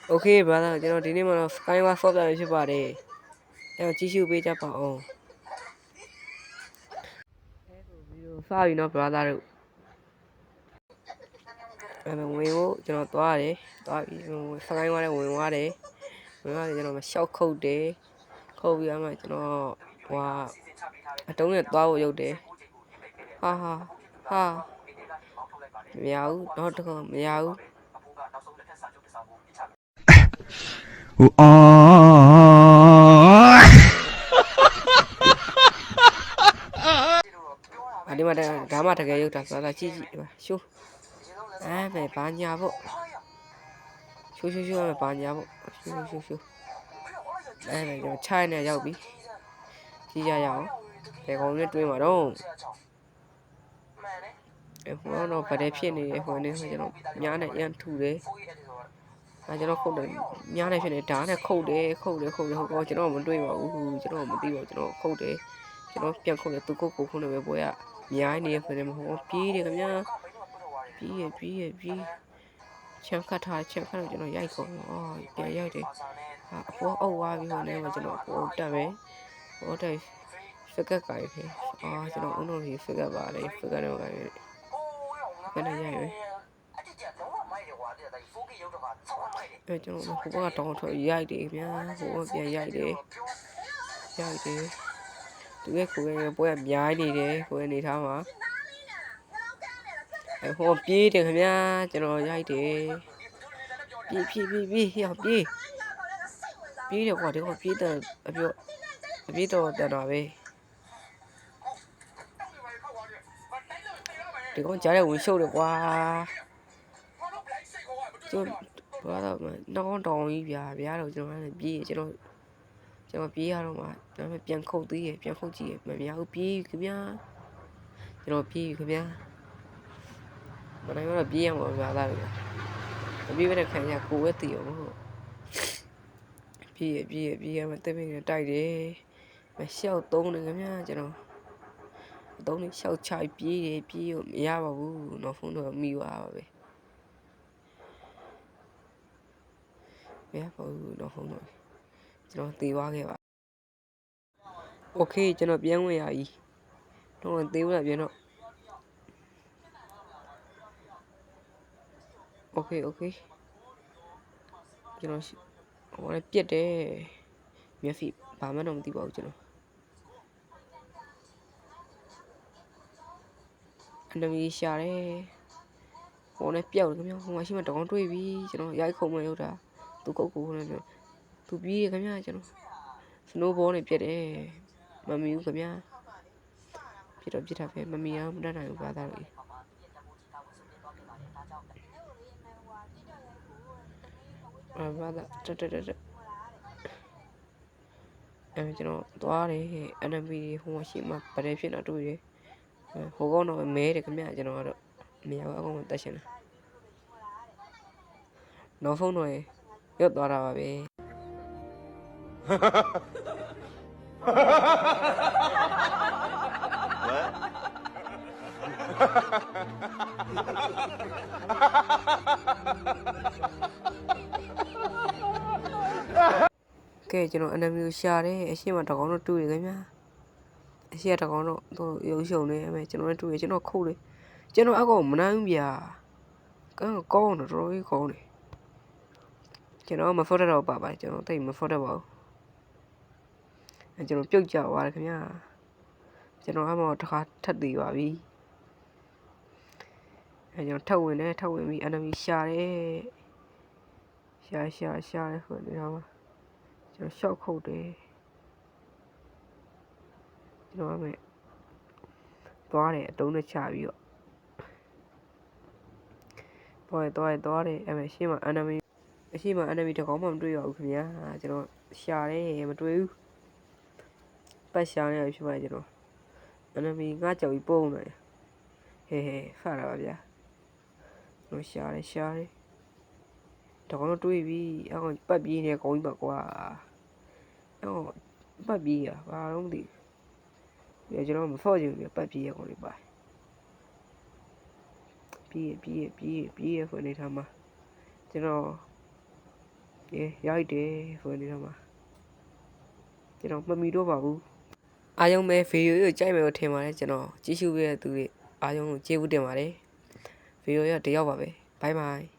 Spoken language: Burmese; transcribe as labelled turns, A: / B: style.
A: Okay brother ကျွန်တော်ဒီနေ့မှာတော့ Skyward Sword ပြန်ဖြစ်ပါတယ်အဲ့တော့ကြည့်ရှုပေးကြပါအောင်အဲ့ဆိုဗီဒီယိုစပြီနော် brother တို့အဲ့ဝင်ဖို့ကျွန်တော်သွားပြီး Skyward နဲ့ဝင်သွားတယ်ကျွန်တော်မလျှောက်ခုတ်တယ်ခုတ်ပြီးတော့မှကျွန်တော်ဟိုအတုံးနဲ့သွားဖို့ရုပ်တယ်ဟာမရဘူးတော့တကောမရဘူးဒီမှာဒါမှတကယ်ရုပ်တာဆိုတာကြည့်ရှုပဲဘာညာပေါ့ရှုပဲဘာညာပေါ့ရှုပဲကျွန်တော်ချိုင်းနေရောက်ပြီကြည့်ရအောင်ဘယ်ကောင်နဲ့တွင်းမှာတော့ဟိုတော့ဗတဲ့ဖြစ်နေတယ်ဟိုနေကျွန်တော်ညားနဲ့ရန်ထူတယ်ကျွန်တော်ခုတ်တယ်ညားနဲ့ဖြစ်နေဓာတ်နဲ့ခုတ်တယ်ဟိုကောင်ကျွန်တော်မတွေးပါဘူးကျွန်တော်မသိပါဘူးကျွန်တော်ခုတ်တယ်ကျွန်တော်ပြန်ခုတ်တယ်သူခုတ်ခုတ်နေပဲပွဲကမြိုင်းနေရဖြစ်နေမဟုတ်ပြေးတယ်ခင်ဗျာပြေးချမ်းခတ်ထားကျွန်တော်ရိုက်ကုန်ပြန်ရိုက်တယ်အပေါ်အုပ်သွားပြီးဟိုနေမှာကျွန်တော်ပေါ်တက်ပဲဟိုတိုင်ဖက်ကတ်ကိုင်ပြီကျွန်တော်အုံတော့ဒီဖက်ကတ်ပါလေဖက်ကတ်တော့ကိုင်ပဲဘယ်နဲ့ရိုက်ပဲကျွန်တော်ဟိုဘကတောင်းထွက်ရိုက်တယ်ဗျာဟိုကပြန်ရိုက်တယ်သူရဲ့ကိုယ်ကပွဲကမြိုင်းနေတယ်ကိုယ်အနေထားမှာဟိုပြေးတယ်ခင်ဗျာကျွန်တော်ရိုက်တယ်ပြေးရောက်ပြေးတယ်ကွာဒီကောင်ပြေးတယ်အပြေးတော့တန်တာပဲဒီကောင်ကြားရဝင်ရှုပ်တယ်ကွာကျွန်တော်တော့နောက်တောင်ကြီးဗျာတော့ကျွန်တော်လည်းပြေးကျွန်တော်ပြေးရတော့မှဒါပေမဲ့ပြန်ခုတ်သေးရပြန်ခုတ်ကြည့်ရမများဘူးပြေးခင်ဗျာကျွန်တော်ပြေးခင်ဗျာမနိုင်တော့ပြေးရမှာဗျာသားတွေပြေးပဲခံရကိုပဲတည်အောင်ဟုတ်ပြေးရမှာတက်ပြီးတိုက်တယ်မလျှောက်သုံးတယ်ခင်ဗျာကျွန်တော်သုံးနေလျှောက်ချပြေးလို့မရပါဘူးတော့ဖုန်းတော့မိသွားပါပဲမရပါဘူးတော့ဖုန်းတော့ကျွန်တော်သေသွားခဲ့ပါโอเคကျွန်တော်ပြန်ဝင်ရပြီတော့သေဦးလာပြန်တော့โอเคကျွန်တော်ဟိုလည်းပြက်တယ်မျက်စိဘာမှတော့မသိပါဘူးကျွန်တော်အန်ဒမီရှာတယ်ဟိုလည်းပြောက်တယ်ခင်ဗျာဟိုမရှိမှတကောင်တွေးပြီကျွန်တော်ရိုက်ခုံမရောက်တာသူကုတ်ကိုလည်းသူပြေးခင်ဗျာကျွန်တော်စနိုးဘောနဲ့ပြက်တယ်မမီဘူးခင်ဗျာပြစ်တာပဲမမီအောင်မတတ်နိုင်ဘူးဘာသာလို့ဘာသာတက်ကျွန်တော်သွားတယ်အန်ဒမီဟိုရှိမှဗတဲ့ဖြစ်တော့တွေ့တယ်ဟိုကောင်တော့မဲတယ်ခင်ဗျာကျွန်တော်ကတော့မရဘူးအကောင်တက်ရှင်တယ်နောက်ဖုန်းတော့ရောက်သွားတာပါပဲကဲကျွန်တော်အနမီကိုရှာတယ်အရှိမတကောင်တော့တွေ့ရခင်ဗျာအရှိတကောင်တော့သူရုပ်ရှုံနေအမေကျွန်တော်လည်းတွေ့ရကျွန်တော်ခုတ်တယ်ကျွန်တော်အကောင်မနိုင်ဘူးဗျာကောင်းတော့တော်တော်ကြီးကောင်းတယ်ကျွန်တော်မဖော်တော့ပါကျွန်တော်တိတ်မဖော်တော့ပါဘူးကျွန်တော်ပြုတ်ကြသွားတယ်ခင်ဗျာကျွန်တော်အမောတစ်ခါထပ်သေးပါပြီကျွန်တော်ထပ်ဝင်ပြီးအနမီရှာတယ်ရှာတယ်ဟိုနေတော့ကျွန်တော်ရှော့ခုတ်တယ်ကျွန်တော်အမေသွားတယ်အတုံးနဲ့ချပြီးတော့သွားတယ်အမေရှေ့မှာအန်နမီတကောင်မှမတွေ့ရဘူးခင်ဗျာကျွန်တော်ရှာတယ်မတွေ့ဘူးပတ်ရှာနေရဖြစ်ပါကျွန်တော်အန်နမီငါကြောက်ပြီးပုံနေဟဲဖတ်ရပါဗျာကျွန်တော်ရှာတယ်တကောင်တော့တွေ့ပြီအကောင်ပတ်ပြေးနေကောင်ကြီးပါကွာအကောင်ပတ်ပြေးရဘာလို့မသိဘူးကျွန်တော်မဖော့ချင်ဘူးပတ်ပြေးရကောင်လေးပါပြေးဖွနေထားမှာကျွန်တော် ရိုက်တယ်ဟိုနေတော့မှာကျွန်တော်မမီတော့ပါဘူးအားလုံးပဲဗီဒီယိုကိုကြိုက်မယ်လို့ထင်ပါတယ်ကျွန်တော်ကြည့်ရှုပေးတဲ့သူတွေအားလုံးကိုကျေးဇူးတင်ပါတယ်ဗီဒီယိုရတယောက်ပါပဲဘိုင်ဘိုင်